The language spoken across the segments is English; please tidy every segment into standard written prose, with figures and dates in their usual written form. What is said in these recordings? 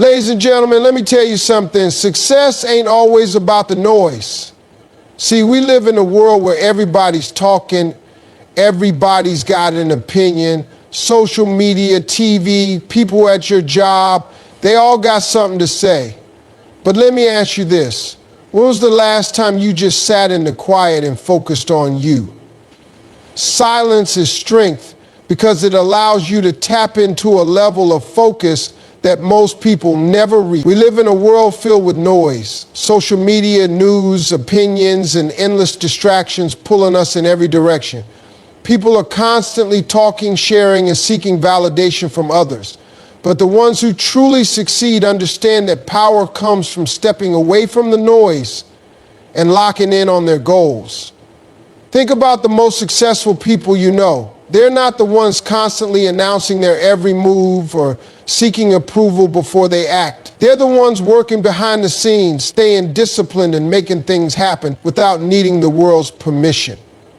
Ladies and gentlemen, let me tell you something. Success ain't always about the noise. See, we live in a world where everybody's talking, everybody's got an opinion, social media, TV, people at your job, they all got something to say. But let me ask you this. When was the last time you just sat in the quiet and focused on you? Silence is strength because it allows you to tap into a level of focus that most people never reach. We live in a world filled with noise, social media, news, opinions, and endless distractions pulling us in every direction. People are constantly talking, sharing, and seeking validation from others. But the ones who truly succeed understand that power comes from stepping away from the noise and locking in on their goals. Think about the most successful people you know. They're not the ones constantly announcing their every move or seeking approval before they act. They're the ones working behind the scenes, staying disciplined and making things happen without needing the world's permission.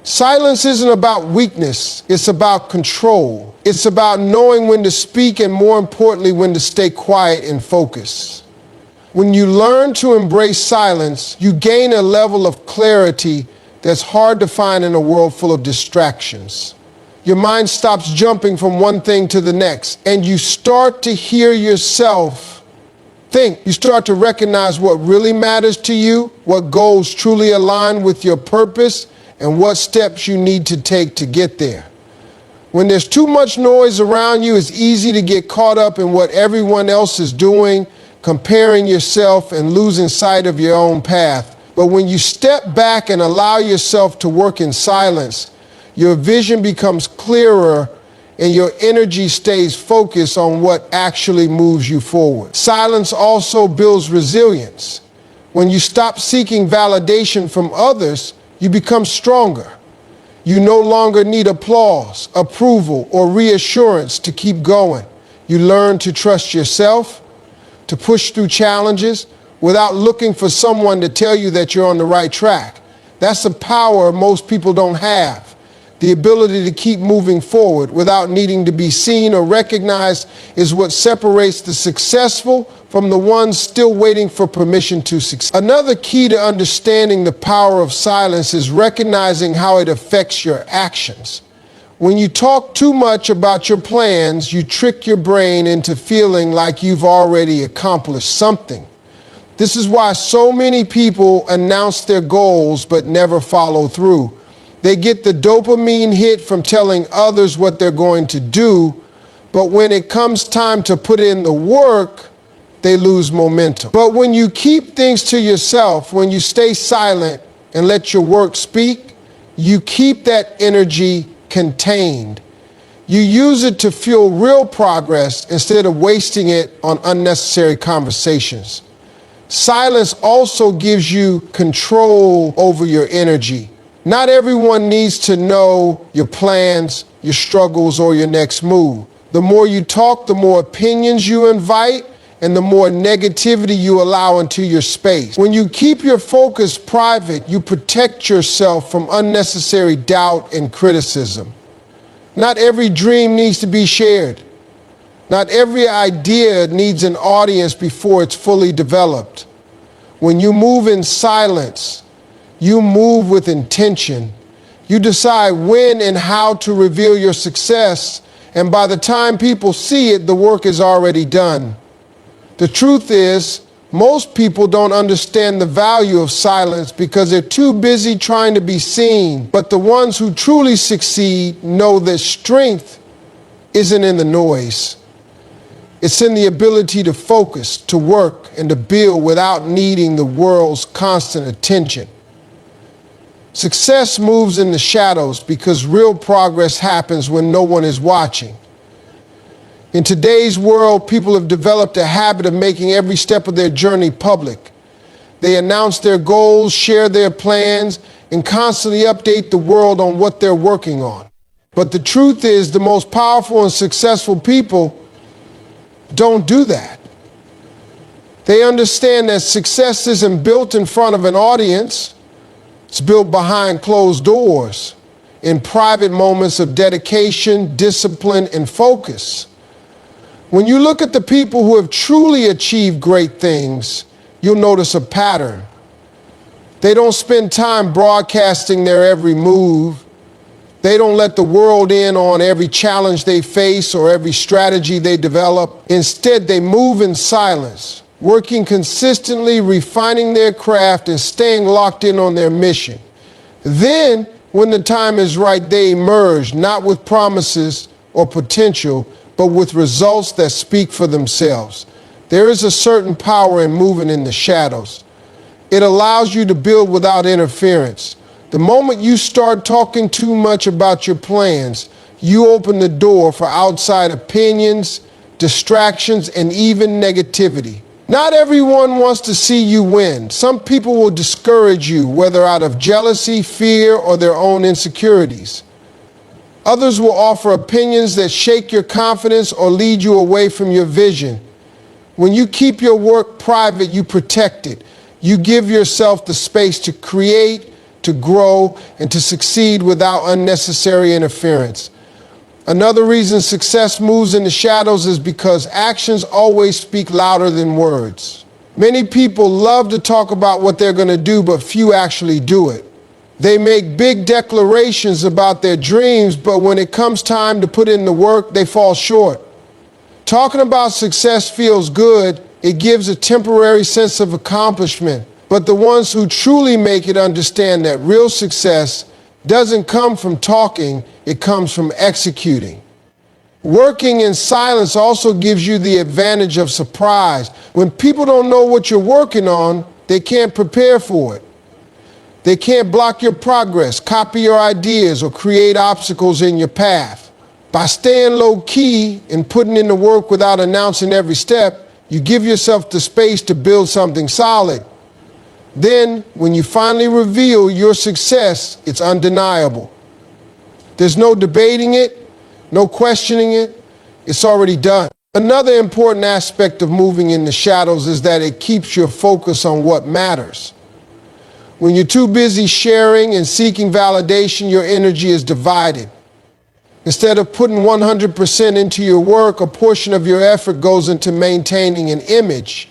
Silence isn't about weakness, it's about control. It's about knowing when to speak and, more importantly, when to stay quiet and focus. When you learn to embrace silence, you gain a level of clarity that's hard to find in a world full of distractions. Your mind stops jumping from one thing to the next, and you start to hear yourself think. You start to recognize what really matters to you, what goals truly align with your purpose, and what steps you need to take to get there. When there's too much noise around you, it's easy to get caught up in what everyone else is doing, comparing yourself and losing sight of your own path. But when you step back and allow yourself to work in silence, your vision becomes clearer and your energy stays focused on what actually moves you forward. Silence also builds resilience. When you stop seeking validation from others, you become stronger. You no longer need applause, approval, or reassurance to keep going. You learn to trust yourself, to push through challenges without looking for someone to tell you that you're on the right track. That's a power most people don't have. The ability to keep moving forward without needing to be seen or recognized is what separates the successful from the ones still waiting for permission to succeed. Another key to understanding the power of silence is recognizing how it affects your actions. When you talk too much about your plans, you trick your brain into feeling like you've already accomplished something. This is why so many people announce their goals but never follow through. They get the dopamine hit from telling others what they're going to do, but when it comes time to put in the work, they lose momentum. But when you keep things to yourself, when you stay silent and let your work speak, you keep that energy contained. You use it to fuel real progress instead of wasting it on unnecessary conversations. Silence also gives you control over your energy. Not everyone needs to know your plans, your struggles, or your next move. The more you talk, the more opinions you invite, and the more negativity you allow into your space. When you keep your focus private, you protect yourself from unnecessary doubt and criticism. Not every dream needs to be shared. Not every idea needs an audience before it's fully developed. When you move in silence, you move with intention. You decide when and how to reveal your success, and by the time people see it, the work is already done. The truth is, most people don't understand the value of silence because they're too busy trying to be seen. But the ones who truly succeed know that strength isn't in the noise. It's in the ability to focus, to work, and to build without needing the world's constant attention. Success moves in the shadows because real progress happens when no one is watching. In today's world, people have developed a habit of making every step of their journey public. They announce their goals, share their plans, and constantly update the world on what they're working on. But the truth is, the most powerful and successful people don't do that. They understand that success isn't built in front of an audience. It's built behind closed doors, in private moments of dedication, discipline, and focus. When you look at the people who have truly achieved great things, you'll notice a pattern. They don't spend time broadcasting their every move. They don't let the world in on every challenge they face or every strategy they develop. Instead, they move in silence, working consistently, refining their craft, and staying locked in on their mission. Then, when the time is right, they emerge, not with promises or potential, but with results that speak for themselves. There is a certain power in moving in the shadows. It allows you to build without interference. The moment you start talking too much about your plans, you open the door for outside opinions, distractions, and even negativity. Not everyone wants to see you win. Some people will discourage you, whether out of jealousy, fear, or their own insecurities. Others will offer opinions that shake your confidence or lead you away from your vision. When you keep your work private, you protect it. You give yourself the space to create, to grow, and to succeed without unnecessary interference. Another reason success moves in the shadows is because actions always speak louder than words. Many people love to talk about what they're going to do, but few actually do it. They make big declarations about their dreams, but when it comes time to put in the work, they fall short. Talking about success feels good. It gives a temporary sense of accomplishment. But the ones who truly make it understand that real success doesn't come from talking, it comes from executing. Working in silence also gives you the advantage of surprise. When people don't know what you're working on, they can't prepare for it. They can't block your progress, copy your ideas, or create obstacles in your path. By staying low key and putting in the work without announcing every step, you give yourself the space to build something solid. Then, when you finally reveal your success, it's undeniable. There's no debating it, no questioning it. It's already done. Another important aspect of moving in the shadows is that it keeps your focus on what matters. When you're too busy sharing and seeking validation, your energy is divided. Instead of putting 100% into your work, a portion of your effort goes into maintaining an image,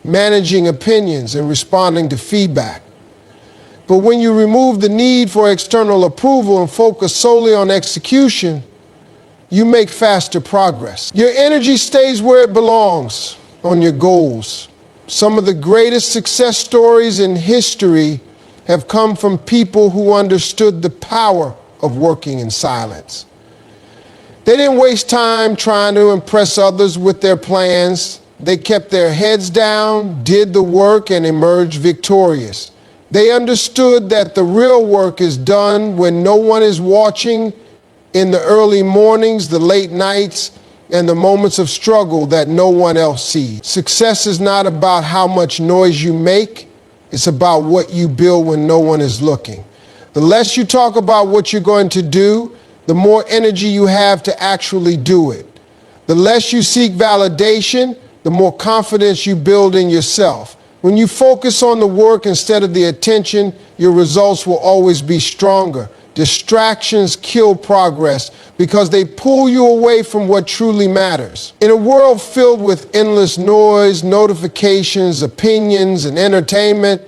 managing opinions, and responding to feedback. But when you remove the need for external approval and focus solely on execution, you make faster progress. Your energy stays where it belongs, on your goals. Some of the greatest success stories in history have come from people who understood the power of working in silence. They didn't waste time trying to impress others with their plans. They kept their heads down, did the work, and emerged victorious. They understood that the real work is done when no one is watching, in the early mornings, the late nights, and the moments of struggle that no one else sees. Success is not about how much noise you make. It's about what you build when no one is looking. The less you talk about what you're going to do, the more energy you have to actually do it. The less you seek validation, the more confidence you build in yourself. When you focus on the work instead of the attention, your results will always be stronger. Distractions kill progress because they pull you away from what truly matters. In a world filled with endless noise, notifications, opinions, and entertainment,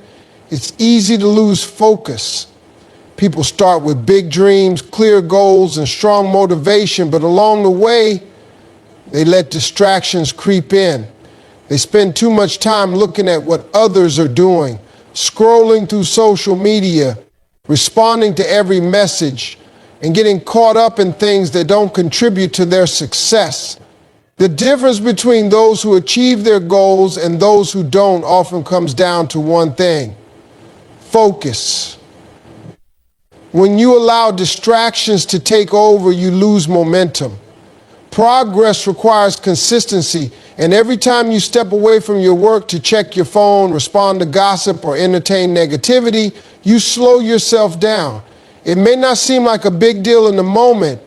it's easy to lose focus. People start with big dreams, clear goals, and strong motivation, but along the way, they let distractions creep in. They spend too much time looking at what others are doing, scrolling through social media, responding to every message, and getting caught up in things that don't contribute to their success. The difference between those who achieve their goals and those who don't often comes down to one thing: focus. When you allow distractions to take over, you lose momentum. Progress requires consistency, and every time you step away from your work to check your phone, respond to gossip, or entertain negativity, you slow yourself down. It may not seem like a big deal in the moment,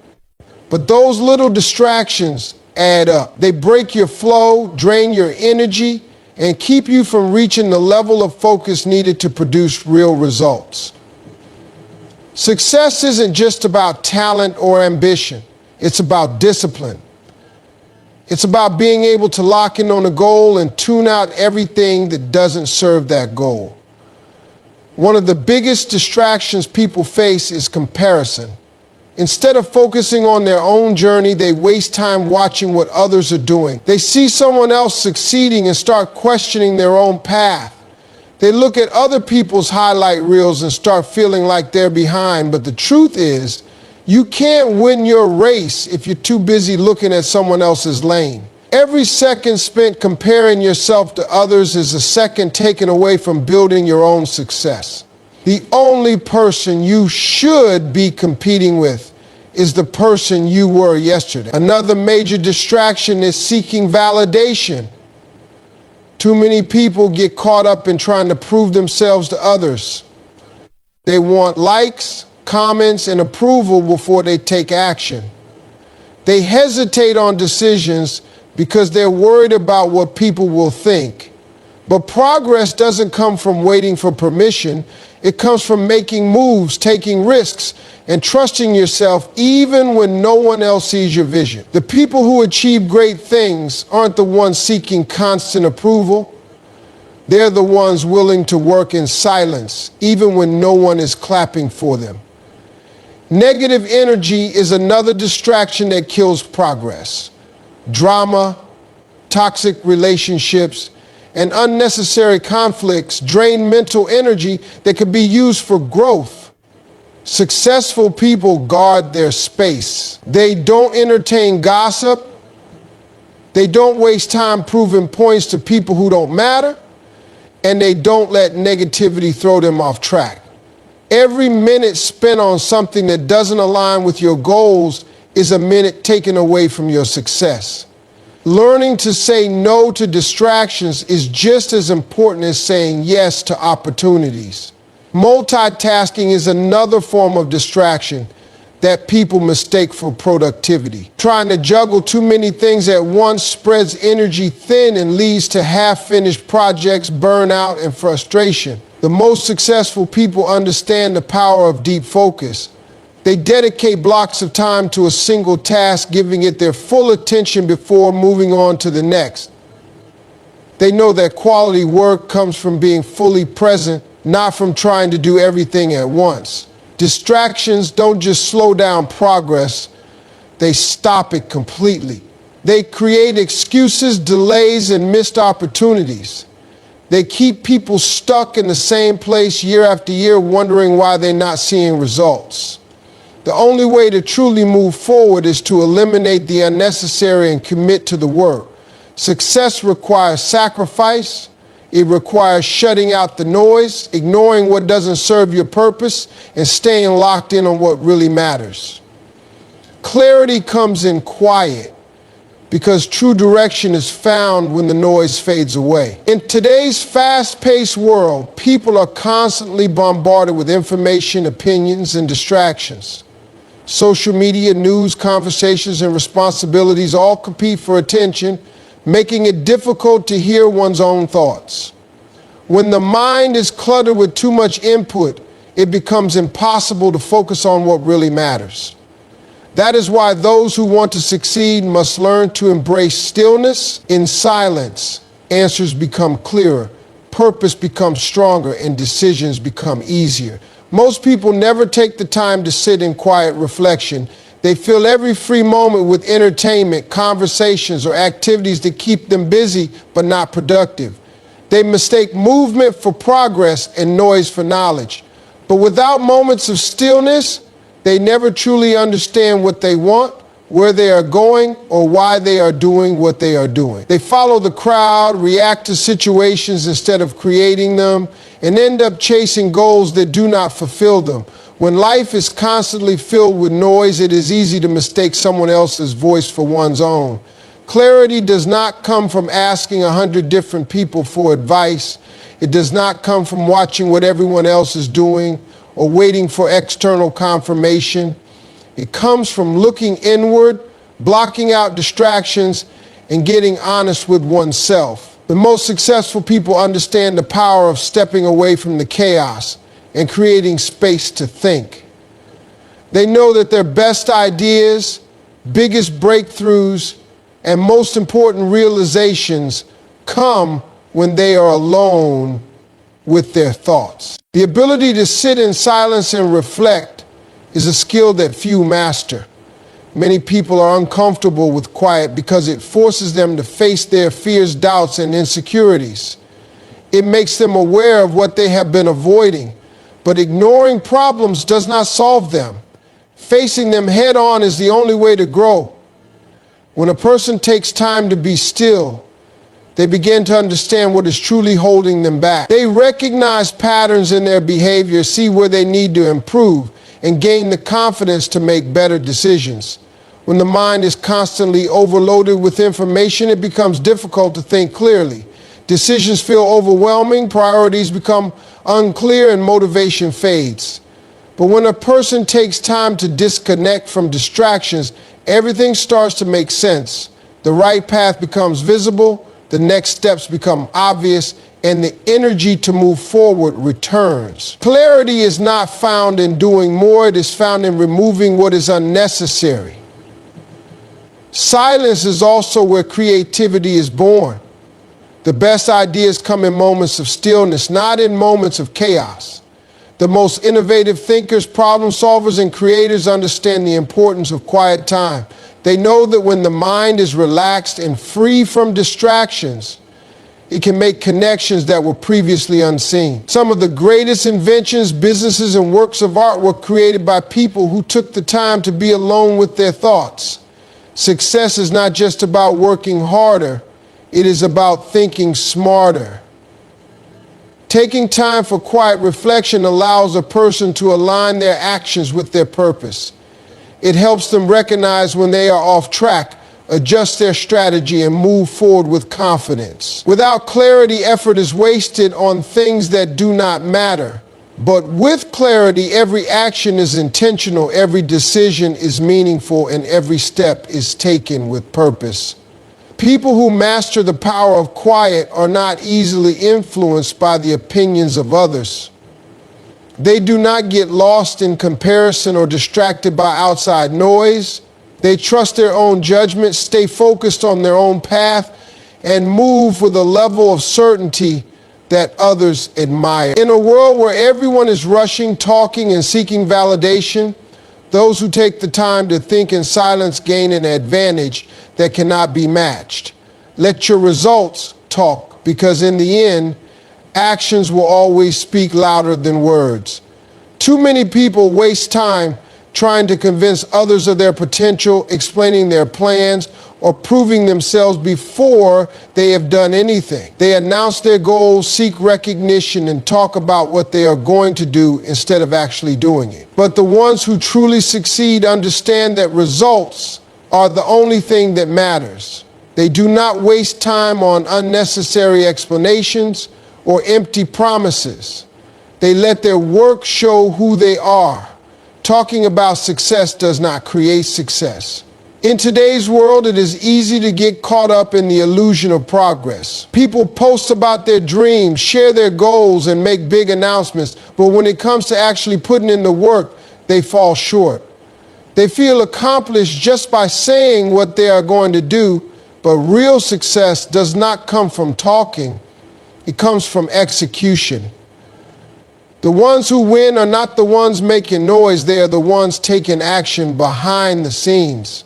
but those little distractions add up. They break your flow, drain your energy, and keep you from reaching the level of focus needed to produce real results. Success isn't just about talent or ambition. It's about discipline. It's about being able to lock in on a goal and tune out everything that doesn't serve that goal. One of the biggest distractions people face is comparison. Instead of focusing on their own journey, they waste time watching what others are doing. They see someone else succeeding and start questioning their own path. They look at other people's highlight reels and start feeling like they're behind. But the truth is, you can't win your race if you're too busy looking at someone else's lane. Every second spent comparing yourself to others is a second taken away from building your own success. The only person you should be competing with is the person you were yesterday. Another major distraction is seeking validation. Too many people get caught up in trying to prove themselves to others. They want likes, comments, and approval before they take action. They hesitate on decisions because they're worried about what people will think. But progress doesn't come from waiting for permission. It comes from making moves, taking risks, and trusting yourself even when no one else sees your vision. The people who achieve great things aren't the ones seeking constant approval. They're the ones willing to work in silence, even when no one is clapping for them. Negative energy is another distraction that kills progress. Drama, toxic relationships, and unnecessary conflicts drain mental energy that could be used for growth. Successful people guard their space. They don't entertain gossip. They don't waste time proving points to people who don't matter. And they don't let negativity throw them off track. Every minute spent on something that doesn't align with your goals is a minute taken away from your success. Learning to say no to distractions is just as important as saying yes to opportunities. Multitasking is another form of distraction that people mistake for productivity. Trying to juggle too many things at once spreads energy thin and leads to half-finished projects, burnout, and frustration. The most successful people understand the power of deep focus. They dedicate blocks of time to a single task, giving it their full attention before moving on to the next. They know that quality work comes from being fully present, not from trying to do everything at once. Distractions don't just slow down progress, they stop it completely. They create excuses, delays, and missed opportunities. They keep people stuck in the same place year after year, wondering why they're not seeing results. The only way to truly move forward is to eliminate the unnecessary and commit to the work. Success requires sacrifice. It requires shutting out the noise, ignoring what doesn't serve your purpose, and staying locked in on what really matters. Clarity comes in quiet because true direction is found when the noise fades away. In today's fast-paced world, people are constantly bombarded with information, opinions, and distractions. Social media, news, conversations, and responsibilities all compete for attention, making it difficult to hear one's own thoughts. When the mind is cluttered with too much input, it becomes impossible to focus on what really matters. That is why those who want to succeed must learn to embrace stillness. In silence, answers become clearer, purpose becomes stronger, and decisions become easier. Most people never take the time to sit in quiet reflection. They fill every free moment with entertainment, conversations, or activities that keep them busy but not productive. They mistake movement for progress and noise for knowledge. But without moments of stillness, they never truly understand what they want, where they are going, or why they are doing what they are doing. They follow the crowd, react to situations instead of creating them, and end up chasing goals that do not fulfill them. When life is constantly filled with noise, it is easy to mistake someone else's voice for one's own. Clarity does not come from asking 100 different people for advice. It does not come from watching what everyone else is doing or waiting for external confirmation. It comes from looking inward, blocking out distractions, and getting honest with oneself. The most successful people understand the power of stepping away from the chaos and creating space to think. They know that their best ideas, biggest breakthroughs, and most important realizations come when they are alone with their thoughts. The ability to sit in silence and reflect is a skill that few master. Many people are uncomfortable with quiet because it forces them to face their fears, doubts, and insecurities. It makes them aware of what they have been avoiding, but ignoring problems does not solve them. Facing them head on is the only way to grow. When a person takes time to be still, they begin to understand what is truly holding them back. They recognize patterns in their behavior, see where they need to improve, and gain the confidence to make better decisions. When the mind is constantly overloaded with information, it becomes difficult to think clearly. Decisions feel overwhelming, priorities become unclear, and motivation fades. But when a person takes time to disconnect from distractions, everything starts to make sense. The right path becomes visible, the next steps become obvious, and the energy to move forward returns. Clarity is not found in doing more, it is found in removing what is unnecessary. Silence is also where creativity is born. The best ideas come in moments of stillness, not in moments of chaos. The most innovative thinkers, problem solvers, and creators understand the importance of quiet time. They know that when the mind is relaxed and free from distractions, it can make connections that were previously unseen. Some of the greatest inventions, businesses, and works of art were created by people who took the time to be alone with their thoughts. Success is not just about working harder, it is about thinking smarter. Taking time for quiet reflection allows a person to align their actions with their purpose. It helps them recognize when they are off track, adjust their strategy, and move forward with confidence. Without clarity, effort is wasted on things that do not matter. But with clarity, every action is intentional, every decision is meaningful, and every step is taken with purpose. People who master the power of quiet are not easily influenced by the opinions of others. They do not get lost in comparison or distracted by outside noise. They trust their own judgment, stay focused on their own path, and move with a level of certainty that others admire. In a world where everyone is rushing, talking, and seeking validation, those who take the time to think in silence gain an advantage that cannot be matched. Let your results talk, because in the end, actions will always speak louder than words. Too many people waste time trying to convince others of their potential, explaining their plans, or proving themselves before they have done anything. They announce their goals, seek recognition, and talk about what they are going to do instead of actually doing it. But the ones who truly succeed understand that results are the only thing that matters. They do not waste time on unnecessary explanations or empty promises. They let their work show who they are. Talking about success does not create success. In today's world, it is easy to get caught up in the illusion of progress. People post about their dreams, share their goals, and make big announcements, but when it comes to actually putting in the work, they fall short. They feel accomplished just by saying what they are going to do, but real success does not come from talking. It comes from execution. The ones who win are not the ones making noise, they are the ones taking action behind the scenes.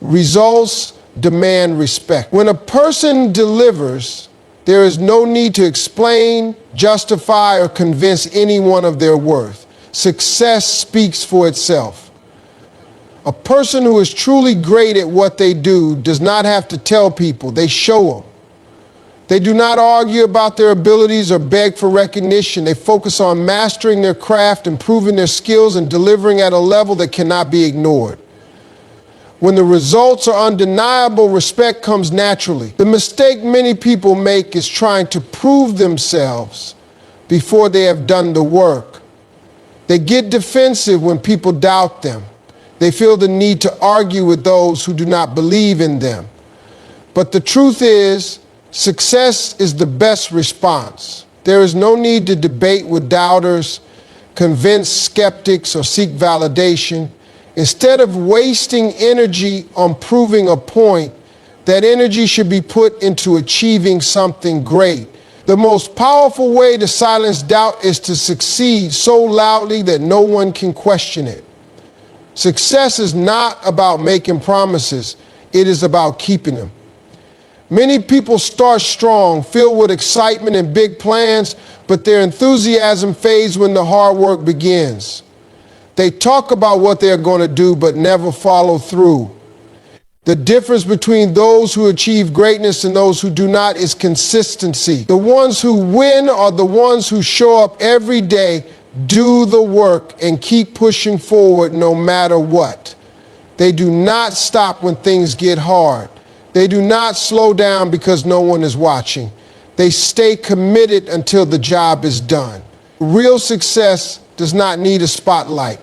Results demand respect. When a person delivers, there is no need to explain, justify, or convince anyone of their worth. Success speaks for itself. A person who is truly great at what they do does not have to tell people, they show them. They do not argue about their abilities or beg for recognition. They focus on mastering their craft, improving their skills, and delivering at a level that cannot be ignored. When the results are undeniable, respect comes naturally. The mistake many people make is trying to prove themselves before they have done the work. They get defensive when people doubt them. They feel the need to argue with those who do not believe in them. But the truth is, success is the best response. There is no need to debate with doubters, convince skeptics, or seek validation. Instead of wasting energy on proving a point, That energy should be put into achieving something great. The most powerful way to silence doubt is to succeed so loudly that no one can question it. Success is not about making promises. It is about keeping them. Many people start strong, filled with excitement and big plans, but their enthusiasm fades when the hard work begins. They talk about what they're going to do, but never follow through. The difference between those who achieve greatness and those who do not is consistency. The ones who win are the ones who show up every day, do the work, and keep pushing forward no matter what. They do not stop when things get hard. They do not slow down because no one is watching. They stay committed until the job is done. Real success does not need a spotlight.